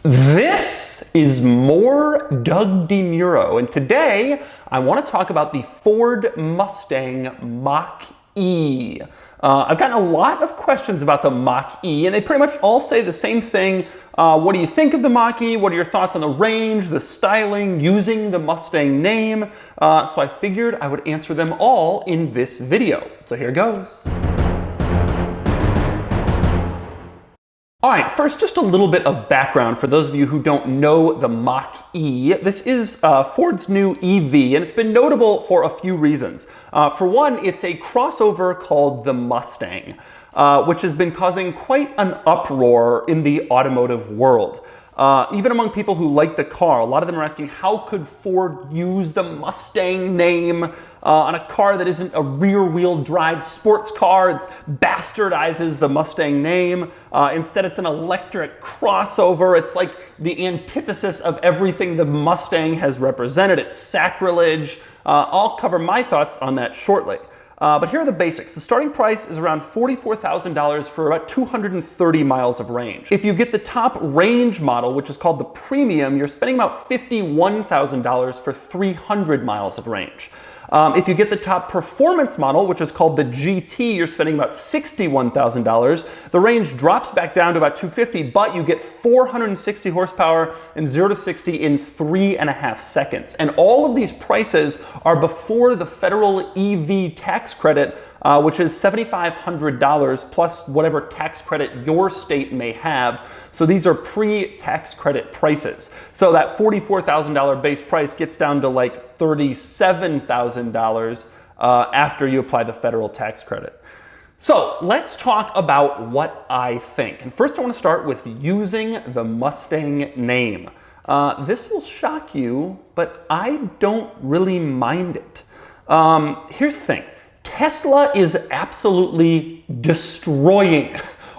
This is more Doug DeMuro, and today I want to talk about the Ford Mustang Mach-E. I've gotten a lot of questions about the Mach-E, and they pretty much all say the same thing. What do you think of the Mach-E? What are your thoughts on the range, the styling, using the Mustang name? So I figured I would answer them all in this video. So here goes. All right, first, just a little bit of background for those of you who don't know the Mach-E. This is Ford's new EV, and it's been notable for a few reasons. For one, it's a crossover called the Mustang, which has been causing quite an uproar in the automotive world. Even among people who like the car, a lot of them are asking, how could Ford use the Mustang name on a car that isn't a rear-wheel drive sports car? It bastardizes the Mustang name. Instead, it's an electric crossover. It's like the antithesis of everything the Mustang has represented. It's sacrilege. I'll cover my thoughts on that shortly. But here are the basics. The starting price is around $44,000 for about 230 miles of range. If you get the top range model, which is called the Premium, you're spending about $51,000 for 300 miles of range. If you get the top performance model, which is called the GT, you're spending about $61,000. The range drops back down to about 250, but you get 460 horsepower and 0 to 60 in 3.5 seconds. And all of these prices are before the federal EV tax credit, which is $7,500 plus whatever tax credit your state may have. So these are pre-tax credit prices. So that $44,000 base price gets down to like $37,000 after you apply the federal tax credit. So let's talk about what I think. And first I want to start with using the Mustang name. This will shock you, but I don't really mind it. Here's the thing. Tesla is absolutely destroying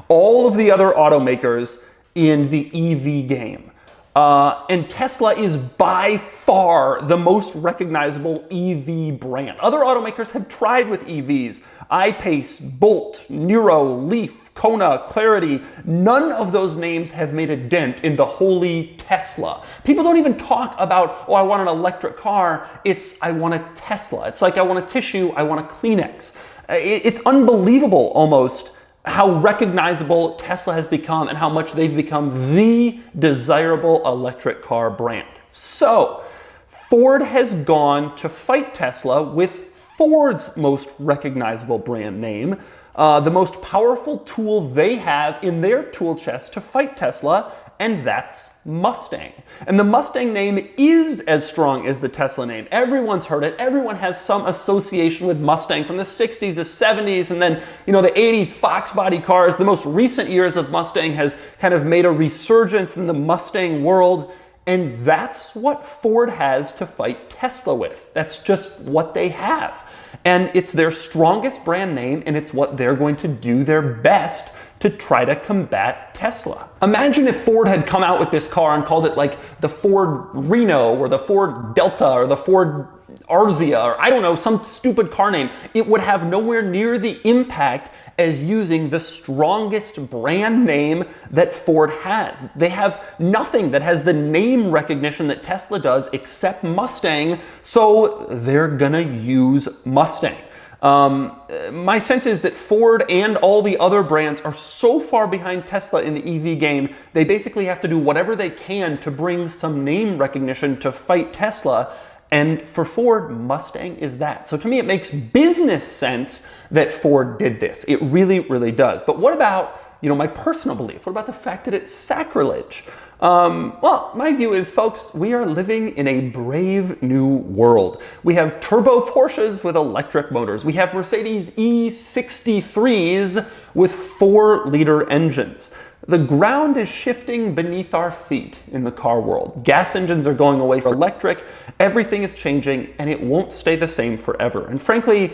all of the other automakers in the EV game. And Tesla is by far the most recognizable EV brand. Other automakers have tried with EVs. I-Pace, Bolt, Nero, Leaf, Kona, Clarity. None of those names have made a dent in the holy Tesla. People don't even talk about, oh, I want an electric car. It's, I want a Tesla. It's like, I want a tissue, I want a Kleenex. It's unbelievable almost how recognizable Tesla has become and how much they've become the desirable electric car brand. So, Ford has gone to fight Tesla with Ford's most recognizable brand name, the most powerful tool they have in their tool chest to fight Tesla, and that's Mustang. And the Mustang name is as strong as the Tesla name. Everyone's heard it. Everyone has some association with Mustang from the 60s, the 70s, and then, you know, the 80s Fox body cars. The most recent years of Mustang has kind of made a resurgence in the Mustang world. And that's what Ford has to fight Tesla with. That's just what they have. And it's their strongest brand name, and it's what they're going to do their best to try to combat Tesla. Imagine if Ford had come out with this car and called it like the Ford Reno or the Ford Delta or the Ford Arzia or I don't know, some stupid car name. It would have nowhere near the impact as using the strongest brand name that Ford has. They have nothing that has the name recognition that Tesla does except Mustang, so they're gonna use Mustang. My sense is that Ford and all the other brands are so far behind Tesla in the EV game, they basically have to do whatever they can to bring some name recognition to fight Tesla. And for Ford, Mustang is that. So to me, it makes business sense that Ford did this. It really, really does. But what about, you know, my personal belief? What about the fact that it's sacrilege? Well, my view is, folks, we are living in a brave new world. We have turbo Porsches with electric motors. We have Mercedes E63s with 4-liter engines. The ground is shifting beneath our feet in the car world. Gas engines are going away for electric. Everything is changing, and it won't stay the same forever. And frankly,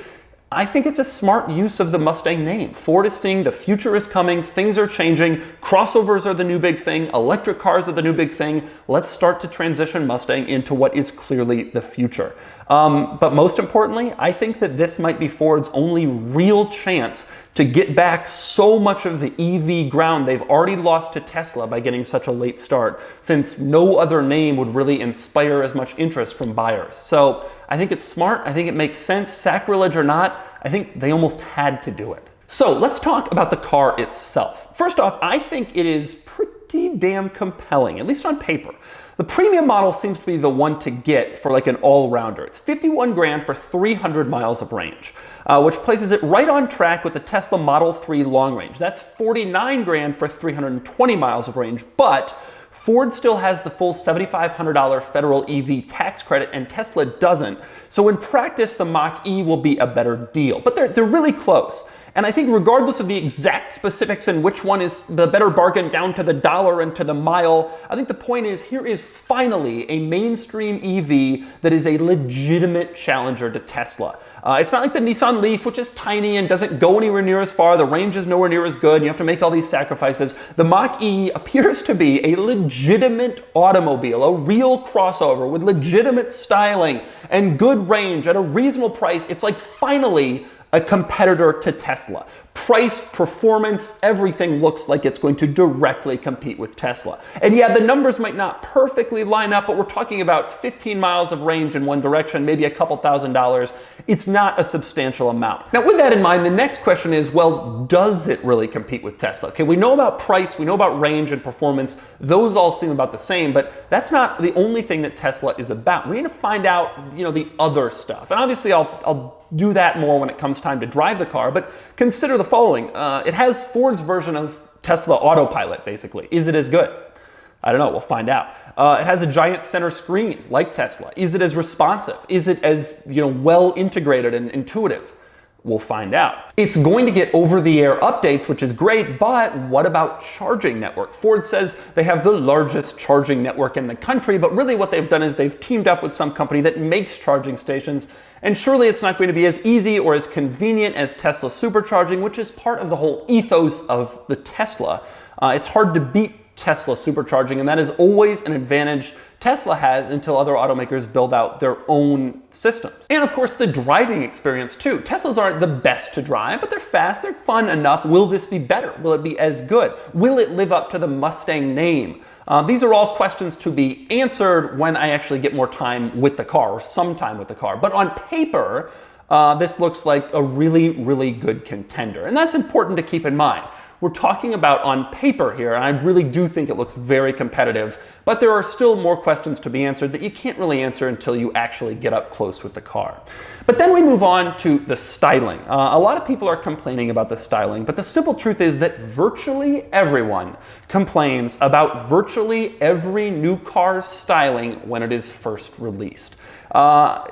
I think it's a smart use of the Mustang name. Ford is seeing the future is coming, things are changing, crossovers are the new big thing, electric cars are the new big thing. Let's start to transition Mustang into what is clearly the future. But most importantly, I think that this might be Ford's only real chance to get back so much of the EV ground they've already lost to Tesla by getting such a late start, since no other name would really inspire as much interest from buyers. So I think it's smart. I think it makes sense. Sacrilege or not, I think they almost had to do it. So let's talk about the car itself. First off, I think it is pretty damn compelling, at least on paper. The premium model seems to be the one to get for like an all-rounder. It's 51 grand for 300 miles of range, which places it right on track with the Tesla Model 3 long range. That's 49 grand for 320 miles of range, but Ford still has the full $7,500 federal EV tax credit and Tesla doesn't. So in practice, the Mach-E will be a better deal, but they're really close. And I think regardless of the exact specifics and which one is the better bargain down to the dollar and to the mile, I think the point is here is finally a mainstream EV that is a legitimate challenger to Tesla. It's not like the Nissan Leaf, which is tiny and doesn't go anywhere near as far. The range is nowhere near as good. You have to make all these sacrifices. The Mach-E appears to be a legitimate automobile, a real crossover with legitimate styling and good range at a reasonable price. It's like finally a competitor to Tesla. Price, performance, everything looks like it's going to directly compete with Tesla. And yeah, the numbers might not perfectly line up, but we're talking about 15 miles of range in one direction, maybe a couple $1,000s. It's not a substantial amount. Now, with that in mind, the next question is, well, does it really compete with Tesla? Okay, we know about price, we know about range and performance. Those all seem about the same, but that's not the only thing that Tesla is about. We need to find out, the other stuff. And obviously, I'll do that more when it comes time to drive the car, but consider the following. It has Ford's version of Tesla Autopilot, basically. Is it as good? I don't know, we'll find out. It has a giant center screen, like Tesla. Is it as responsive? Is it as, well integrated and intuitive? We'll find out. It's going to get over-the-air updates, which is great, but what about charging network? Ford says they have the largest charging network in the country, but really what they've done is they've teamed up with some company that makes charging stations, and surely it's not going to be as easy or as convenient as Tesla supercharging, which is part of the whole ethos of the Tesla. It's hard to beat Tesla supercharging, and that is always an advantage Tesla has until other automakers build out their own systems. And of course, the driving experience too. Teslas aren't the best to drive, but they're fast, they're fun enough. Will this be better? Will it be as good? Will it live up to the Mustang name? These are all questions to be answered when I actually get more time with the car, or some time with the car. But on paper, this looks like a really, really good contender. And that's important to keep in mind. We're talking about on paper here, and I really do think it looks very competitive, but there are still more questions to be answered that you can't really answer until you actually get up close with the car. But then we move on to the styling. A lot of people are complaining about the styling, but the simple truth is that virtually everyone complains about virtually every new car's styling when it is first released.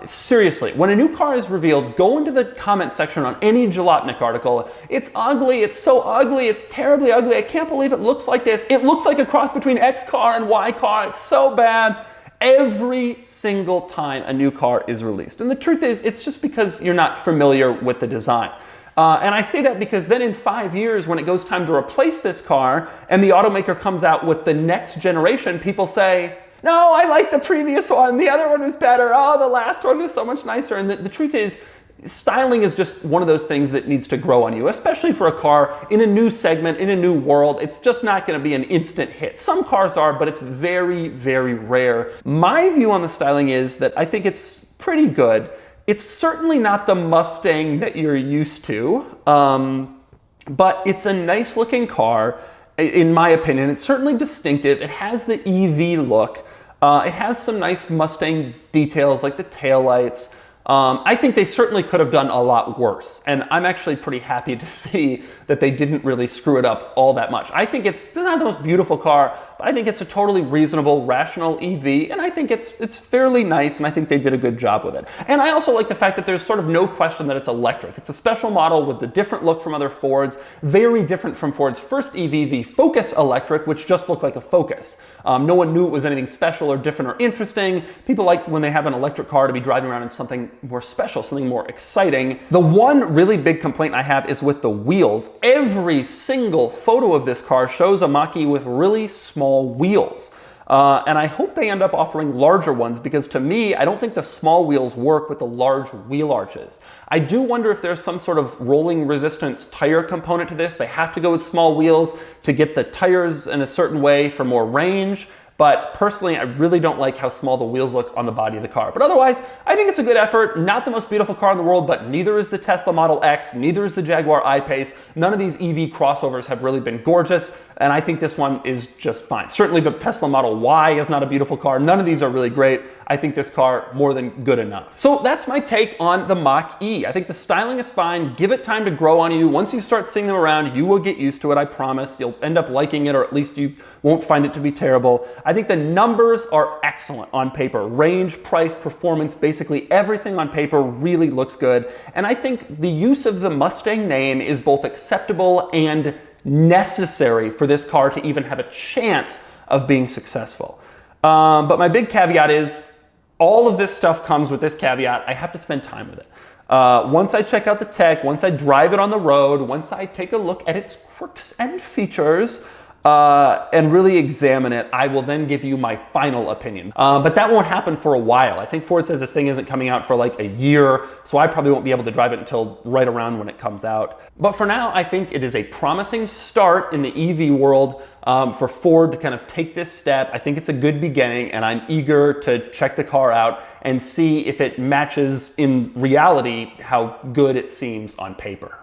Seriously, when a new car is revealed, go into the comment section on any Jalopnik article. It's ugly, it's so ugly, it's terribly ugly, I can't believe it looks like this. It looks like a cross between X car and Y car, it's so bad. Every single time a new car is released. And the truth is, it's just because you're not familiar with the design. And I say that because then in 5 years, when it goes time to replace this car and the automaker comes out with the next generation, people say, no, I like the previous one. The other one was better. Oh, the last one was so much nicer. And the truth is, styling is just one of those things that needs to grow on you, especially for a car in a new segment, in a new world. It's just not going to be an instant hit. Some cars are, but it's very, very rare. My view on the styling is that I think it's pretty good. It's certainly not the Mustang that you're used to, but it's a nice looking car. In my opinion, it's certainly distinctive. It has the EV look. It has some nice Mustang details like the taillights. I think they certainly could have done a lot worse. And I'm actually pretty happy to see that they didn't really screw it up all that much. I think it's not the most beautiful car, but I think it's a totally reasonable, rational EV, and I think it's fairly nice, and I think they did a good job with it. And I also like the fact that there's sort of no question that it's electric. It's a special model with a different look from other Fords, very different from Ford's first EV, the Focus Electric, which just looked like a Focus. No one knew it was anything special or different or interesting. People like when they have an electric car to be driving around in something more special, something more exciting. The one really big complaint I have is with the wheels. Every single photo of this car shows a Mach-E with really small wheels. And I hope they end up offering larger ones because to me, I don't think the small wheels work with the large wheel arches. I do wonder if there's some sort of rolling resistance tire component to this. They have to go with small wheels to get the tires in a certain way for more range. But personally, I really don't like how small the wheels look on the body of the car. But otherwise, I think it's a good effort. Not the most beautiful car in the world, but neither is the Tesla Model X, neither is the Jaguar I-Pace. None of these EV crossovers have really been gorgeous, and I think this one is just fine. Certainly the Tesla Model Y is not a beautiful car. None of these are really great. I think this car more than good enough. So that's my take on the Mach-E. I think the styling is fine. Give it time to grow on you. Once you start seeing them around, you will get used to it, I promise. You'll end up liking it, or at least you won't find it to be terrible. I think the numbers are excellent on paper. Range, price, performance, basically everything on paper really looks good. And I think the use of the Mustang name is both acceptable and necessary for this car to even have a chance of being successful. But my big caveat is, all of this stuff comes with this caveat: I have to spend time with it. Once I check out the tech, once I drive it on the road, once I take a look at its quirks and features, and really examine it, I will then give you my final opinion. But that won't happen for a while. I think Ford says this thing isn't coming out for like a year, so I probably won't be able to drive it until right around when it comes out. But for now, I think it is a promising start in the EV world for Ford to kind of take this step. I think it's a good beginning, and I'm eager to check the car out and see if it matches in reality how good it seems on paper.